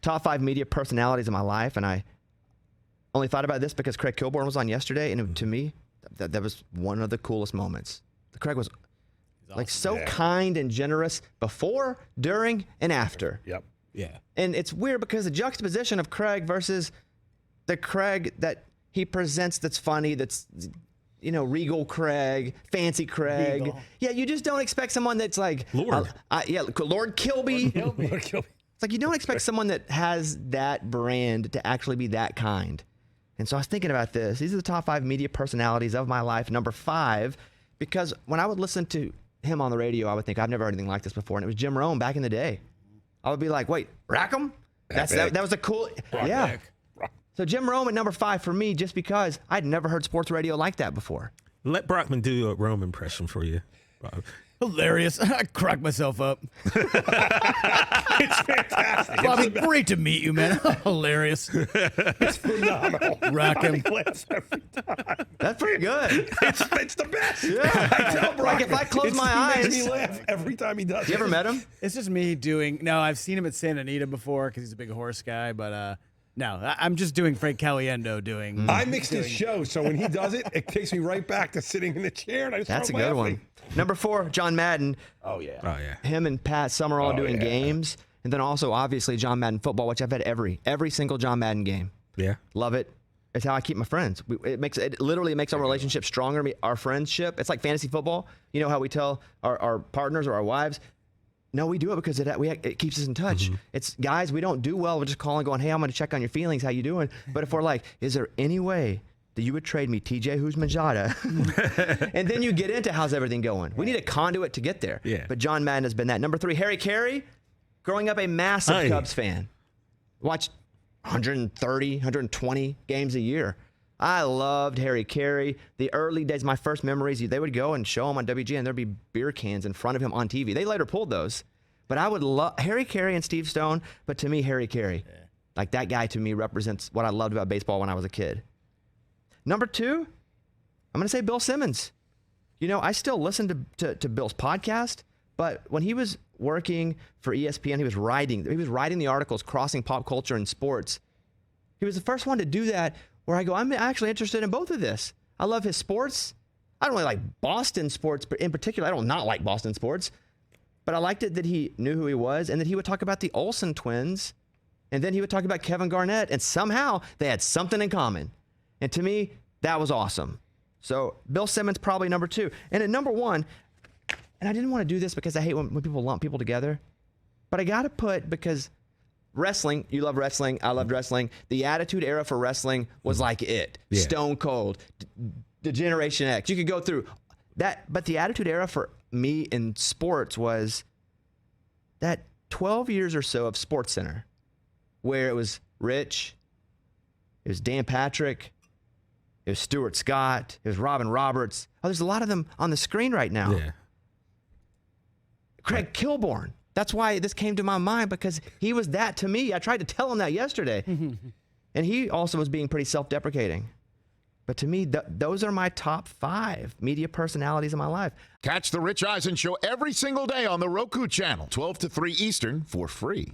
top 5 media personalities in my life, and I only thought about this because Craig Kilborn was on yesterday, and to me, that was one of the coolest moments. Craig was like so kind and generous before, during, and after. Yep. Yeah. And it's weird because the juxtaposition of Craig versus the Craig that he presents that's funny, that's, regal Craig, fancy Craig. Regal. Yeah, you just don't expect someone that's like... Lord. Lord Kilby. Lord Kilby. It's like you don't expect someone that has that brand to actually be that kind. And so I was thinking about this. These are the top 5 media personalities of my life. Number 5, because when I would listen to him on the radio, I would think, I've never heard anything like this before. And it was Jim Rome back in the day. I would be like, wait, Rackham? That was a cool... Yeah. So Jim Rome at number 5 for me, just because I'd never heard sports radio like that before. Let Brockman do a Rome impression for you, Bob. Hilarious. I cracked myself up. It's fantastic. Bobby, great to meet you, man. Hilarious. It's phenomenal. Rackham. Every time. That's pretty good. It's the best. Yeah. I tell Brock, if I close my He eyes... makes me laugh every time he does it. You ever met him? It's just me doing... No, I've seen him at Santa Anita before because he's a big horse guy, but... No, I'm just doing Frank Caliendo doing... I mixed his show, so when he does it, it takes me right back to sitting in the chair, and I just That's a start good laughing. one. Number 4, John Madden. Oh, yeah. Oh, yeah. Him and Pat Summerall doing games. And then also, obviously, John Madden football, which I've had every single John Madden game. Yeah. Love it. It's how I keep my friends. It literally makes our relationship stronger, our friendship. It's like fantasy football. You know how we tell our partners or our wives, no, we do it because it keeps us in touch. Mm-hmm. It's, guys, we don't do well. We're just calling going, hey, I'm going to check on your feelings. How you doing? But if we're like, is there any way that you would trade me TJ Houshmandzadeh? And then you get into how's everything going. We need a conduit to get there. Yeah. But John Madden has been that. Number 3, Harry Carey. Growing up a massive Cubs fan. Watched 130, 120 games a year. I loved Harry Carey. The early days, my first memories, they would go and show him on WGN. There'd be beer cans in front of him on TV. They later pulled those. But I would love Harry Carey and Steve Stone. But to me, Harry Carey, like that guy to me represents what I loved about baseball when I was a kid. Number 2, I'm going to say Bill Simmons. I still listen to Bill's podcast. But when he was working for ESPN, he was writing the articles crossing pop culture and sports. He was the first one to do that where I go, I'm actually interested in both of this. I love his sports. I don't really like Boston sports, but in particular, I don't not like Boston sports. But I liked it that he knew who he was and that he would talk about the Olsen twins. And then he would talk about Kevin Garnett. And somehow they had something in common. And to me, that was awesome. So Bill Simmons, probably number 2. And at number 1, and I didn't want to do this because I hate when people lump people together. But I got to put, because wrestling, you love wrestling, I loved wrestling. The Attitude Era for wrestling was like it. Yeah. Stone Cold, the Generation X. You could go through that. But the Attitude Era for me in sports was that 12 years or so of SportsCenter, where it was Rich, it was Dan Patrick, it was Stuart Scott, it was Robin Roberts. Oh, there's a lot of them on the screen right now. Yeah. Craig Kilborn. That's why this came to my mind, because he was that to me. I tried to tell him that yesterday. And he also was being pretty self-deprecating. But to me, those are my top 5 media personalities in my life. Catch the Rich Eisen Show every single day on the Roku channel, 12 to 3 Eastern, for free.